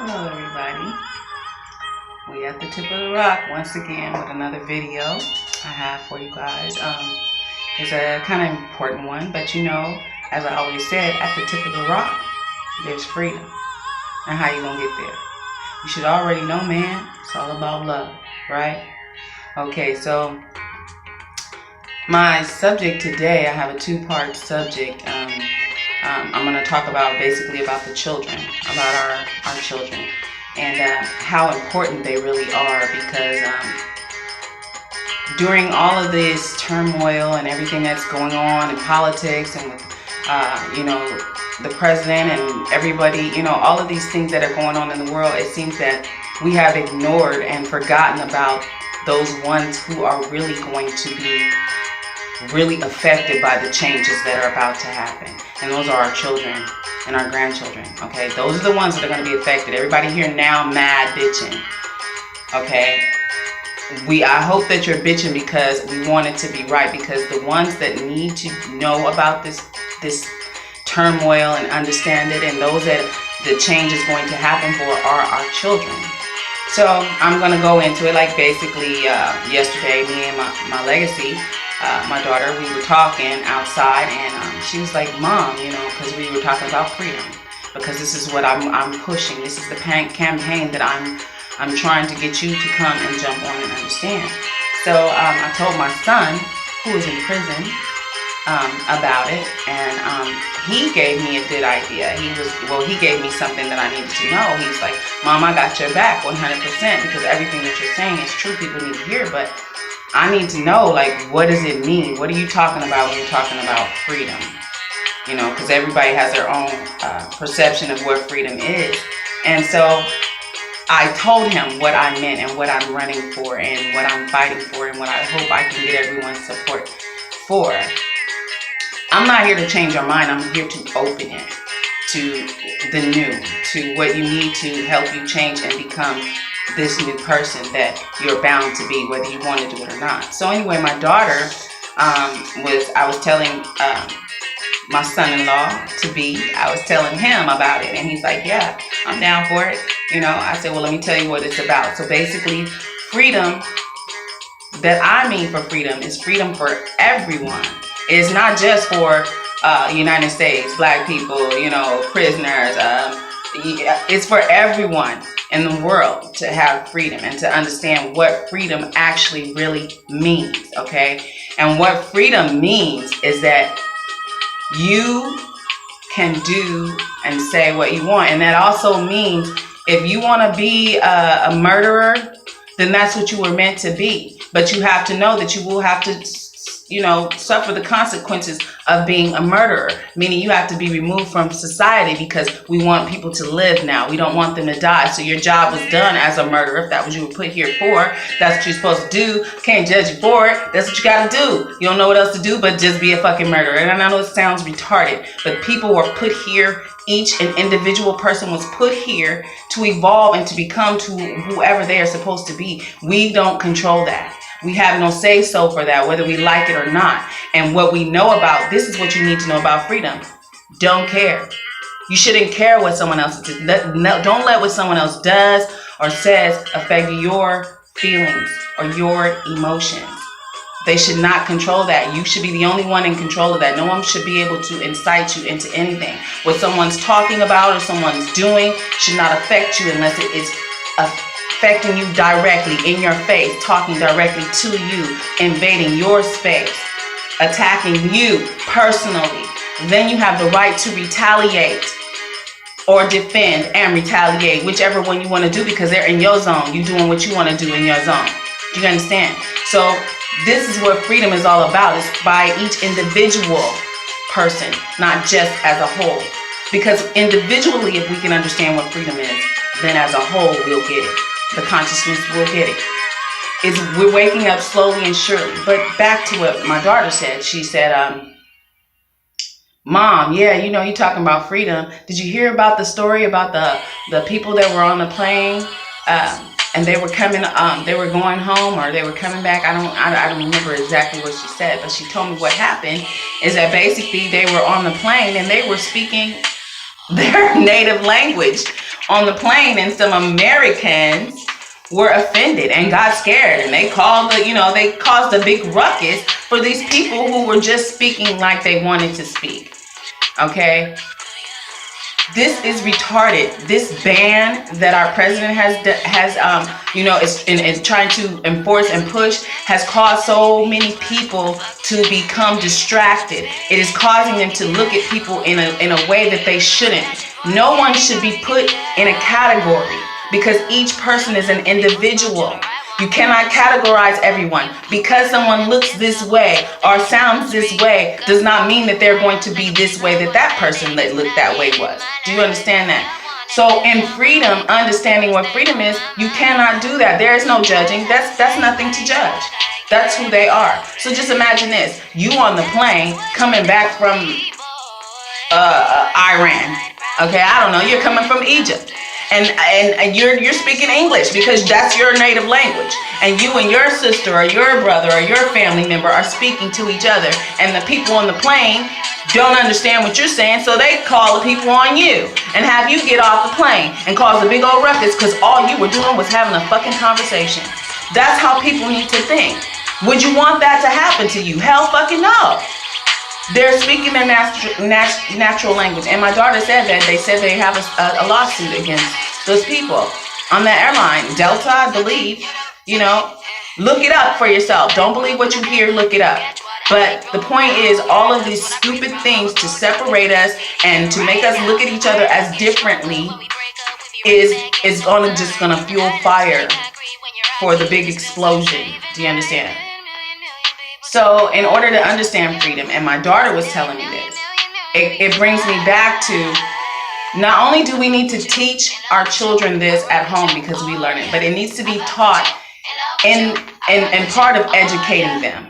Hello everybody. We at the tip of the rock once again with another video I have for you guys. It's a kind of important one, but you know, as I always said, at the tip of the rock, there's freedom. And how you gonna get there? You should already know, man. It's all about love, right? Okay, so my subject today, I have a two-part subject. I'm going to talk about basically about the children, about our children, and how important they really are, because during all of this turmoil and everything that's going on in politics and with, you know, the president and everybody, you know, all of these things that are going on in the world, it seems that we have ignored and forgotten about those ones who are really going to be really affected by the changes that are about to happen. And those are our children and our grandchildren, okay? Those are the ones that are going to be affected. Everybody here now mad bitching, okay? I hope that you're bitching because we want it to be right, because the ones that need to know about this turmoil and understand it, and those that the change is going to happen for are our children. So I'm going to go into it. Like basically yesterday, me and my legacy, my daughter, we were talking outside, and she was like, Mom, you know, because we were talking about freedom, because this is what I'm pushing. This is the campaign that I'm trying to get you to come and jump on and understand. So I told my son, who is in prison, about it, and he gave me a good idea. He gave me something that I needed to know. He's like, Mom, I got your back 100%, because everything that you're saying is true. People need to hear, but I need to know, like, what does it mean? What are you talking about when you're talking about freedom? You know, because everybody has their own perception of what freedom is. And so I told him what I meant and what I'm running for and what I'm fighting for and what I hope I can get everyone's support for. I'm not here to change your mind. I'm here to open it to the new, to what you need to help you change and become this new person that you're bound to be, whether you want to do it or not. So anyway, my daughter, I was telling my son-in-law to be, I was telling him about it, and he's like, yeah, I'm down for it. You know, I said, well, let me tell you what it's about. So basically, freedom that I mean for freedom is freedom for everyone. It's not just for United States, black people, you know, prisoners. It's for everyone in the world to have freedom and to understand what freedom actually really means, okay? And what freedom means is that you can do and say what you want. And that also means if you want to be a murderer, then that's what you were meant to be. But you have to know that you will have to, you know, suffer the consequences of being a murderer, meaning you have to be removed from society, because we want people to live now. We don't want them to die. So your job was done as a murderer. If that was you were put here for, that's what you're supposed to do. Can't judge you for it. That's what you got to do. You don't know what else to do but just be a fucking murderer. And I know it sounds retarded, but people were put here. Each an individual person was put here to evolve and to become to whoever they are supposed to be. We don't control that. We have no say-so for that, whether we like it or not. And what we know about, this is what you need to know about freedom. Don't care. You shouldn't care what someone else does. Don't let what someone else does or says affect your feelings or your emotions. They should not control that. You should be the only one in control of that. No one should be able to incite you into anything. What someone's talking about or someone's doing should not affect you unless it is affecting you directly in your face, talking directly to you, invading your space, attacking you personally. Then you have the right to retaliate or defend and retaliate, whichever one you want to do, because they're in your zone. You're doing what you want to do in your zone. Do you understand? So this is what freedom is all about. It's by each individual person, not just as a whole. Because individually, if we can understand what freedom is, then as a whole, we'll get it. The consciousness will get it. We're waking up slowly and surely. But back to what my daughter said. She said, Mom, yeah, you know, you're talking about freedom. Did you hear about the story about the people that were on the plane and they were coming, they were going home or they were coming back? I don't remember exactly what she said, but she told me what happened is that basically they were on the plane and they were speaking their native language on the plane, and some Americans were offended and got scared, and they called they caused a big ruckus for these people who were just speaking like they wanted to speak. Okay, this is retarded. This ban that our president is trying to enforce and push has caused so many people to become distracted. It is causing them to look at people in a way that they shouldn't. No one should be put in a category, because each person is an individual. You cannot categorize everyone. Because someone looks this way or sounds this way does not mean that they're going to be this way that person that looked that way was. Do you understand that? So in freedom, understanding what freedom is, you cannot do that. There is no judging. That's nothing to judge. That's who they are. So just imagine this. You on the plane coming back from Iran. Okay, I don't know. You're coming from Egypt. And you're speaking English because that's your native language. And you and your sister or your brother or your family member are speaking to each other. And the people on the plane don't understand what you're saying, so they call the people on you and have you get off the plane and cause a big old ruckus because all you were doing was having a fucking conversation. That's how people need to think. Would you want that to happen to you? Hell fucking no. They're speaking their natural language. And my daughter said that they said they have a lawsuit against those people on the airline. Delta, I believe. Look it up for yourself. Don't believe what you hear, look it up. But the point is, all of these stupid things to separate us and to make us look at each other as differently is just gonna fuel fire for the big explosion. Do you understand? So in order to understand freedom, and my daughter was telling me this, it brings me back to, not only do we need to teach our children this at home because we learn it, but it needs to be taught and part of educating them.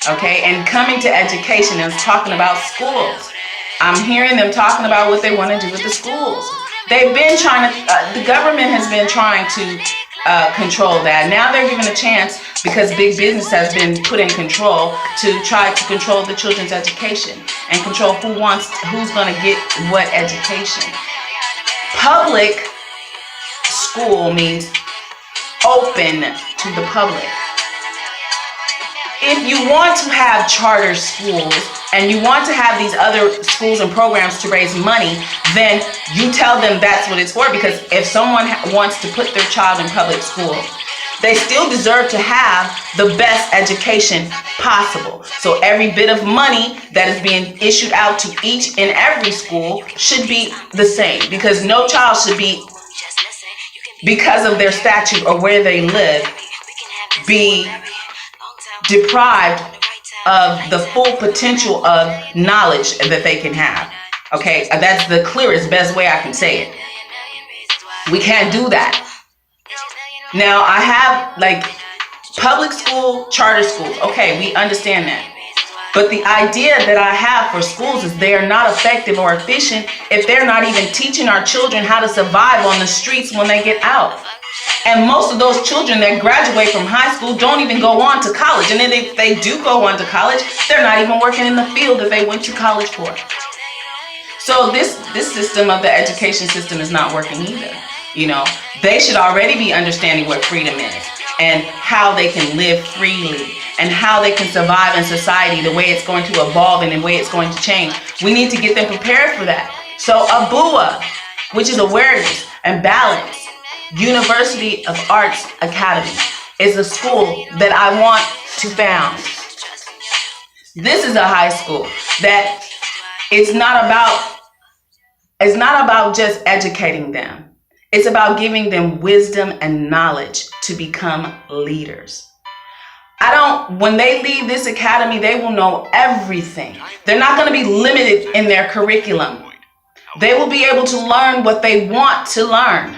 Okay, and coming to education and talking about schools. I'm hearing them talking about what they want to do with the schools. They've been trying to, the government has been trying to control that. Now they're given a chance, because big business has been put in control, to try to control the children's education and control who's going to get what education. Public school means open to the public. If you want to have charter schools and you want to have these other schools and programs to raise money, then you tell them that's what it's for. Because if someone wants to put their child in public school, they still deserve to have the best education possible. So every bit of money that is being issued out to each and every school should be the same, because no child should be, because of their statute or where they live, be deprived of the full potential of knowledge that they can have. Okay, that's the clearest, best way I can say it. We can't do that. Now, I have public school, charter schools. Okay, we understand that. But the idea that I have for schools is they are not effective or efficient if they're not even teaching our children how to survive on the streets when they get out. And most of those children that graduate from high school don't even go on to college. And then if they do go on to college, they're not even working in the field that they went to college for. So this system of the education system is not working either. They should already be understanding what freedom is and how they can live freely and how they can survive in society, the way it's going to evolve and the way it's going to change. We need to get them prepared for that. So ABUA, which is Awareness and Balance University of Arts Academy, is a school that I want to found. This is a high school that it's not about just educating them. It's about giving them wisdom and knowledge to become leaders. When they leave this academy, they will know everything. They're not going to be limited in their curriculum. They will be able to learn what they want to learn.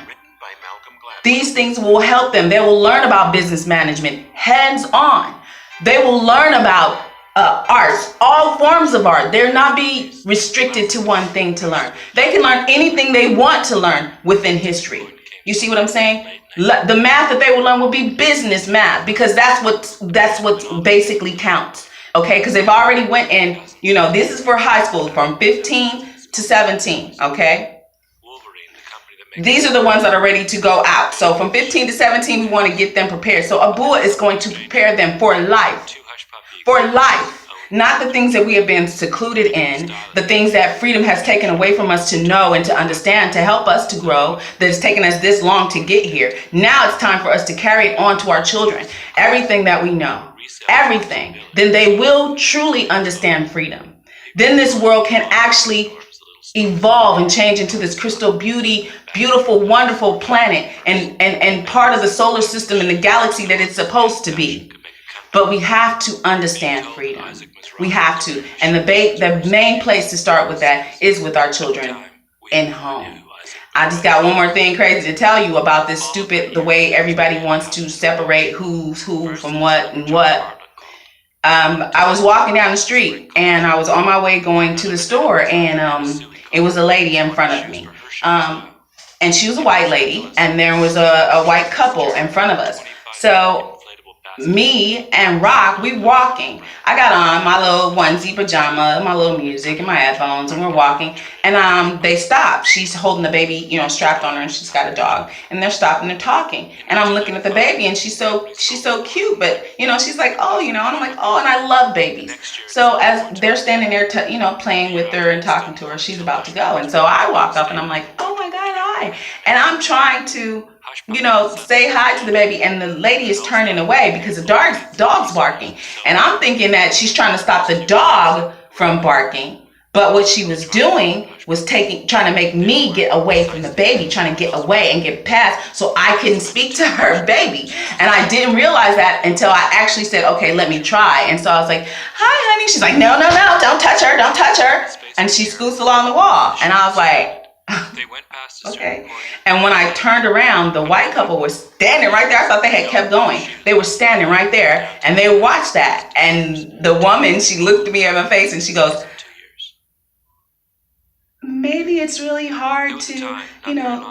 These things will help them. They will learn about business management, hands-on. They will learn about arts, all forms of art. They'll not be restricted to one thing to learn. They can learn anything they want to learn within history. You see what I'm saying? The math that they will learn will be business math, because that's what basically counts. Okay, because they've already went in, this is for high school from 15 to 17, okay? These are the ones that are ready to go out. So from 15 to 17, we want to get them prepared. So Abua is going to prepare them for life. For life. Not the things that we have been secluded in, the things that freedom has taken away from us to know and to understand, to help us to grow, that has taken us this long to get here. Now it's time for us to carry it on to our children. Everything that we know, everything. Then they will truly understand freedom. Then this world can actually evolve and change into this crystal beautiful, wonderful planet and part of the solar system and the galaxy that it's supposed to be. But we have to understand freedom. We have to. And the main place to start with that is with our children in home. I just got one more thing crazy to tell you about this the way everybody wants to separate who's who from what and what. I was walking down the street and I was on my way going to the store, and it was a lady in front of me. And she was a white lady, and there was a white couple in front of us. So me and Rock, we walking. I got on my little onesie pajama, my little music and my headphones, and we're walking. And they stopped. She's holding the baby, strapped on her, and she's got a dog. And they're stopping and talking. And I'm looking at the baby, and she's so cute. But she's like, oh, and I'm like, oh, and I love babies. So as they're standing there, playing with her and talking to her, she's about to go. And so I walk up, and I'm like, oh my God, hi. And I'm trying to say hi to the baby, and the lady is turning away because the dog's barking. And I'm thinking that she's trying to stop the dog from barking. But what she was doing was trying to make me get away from the baby, trying to get away and get past so I couldn't speak to her baby. And I didn't realize that until I actually said, okay, let me try. And so I was like, hi, honey. She's like, no, don't touch her. Don't touch her. And she scoots along the wall. And I was like, they went past okay. And when I turned around, the white couple was standing right there. I thought they had kept going. They were standing right there, and they watched that. And the woman, she looked at me in my face, and she goes, maybe it's really hard to,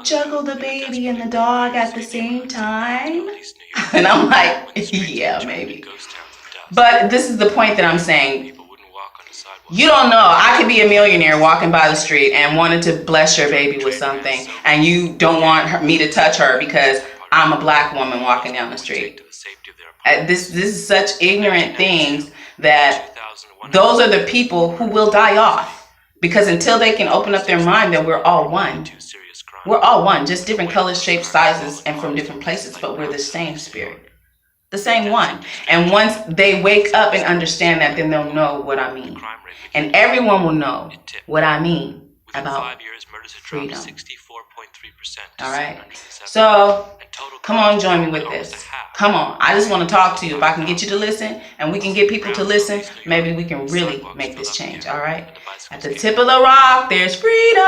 juggle the baby and the dog at the same time. And I'm like, yeah, maybe. But this is the point that I'm saying. You don't know. I could be a millionaire walking by the street and wanted to bless your baby with something, and you don't want me to touch her because I'm a black woman walking down the street. This is such ignorant things that those are the people who will die off, because until they can open up their mind that we're all one. We're all one, just different colors, shapes, sizes, and from different places, but we're the same spirit. The same one. And once they wake up and understand that, then they'll know what I mean. And everyone will know what I mean about freedom. All right. So come on, join me with this. Come on. I just want to talk to you. If I can get you to listen and we can get people to listen, maybe we can really make this change. All right. At the tip of the rock, there's freedom.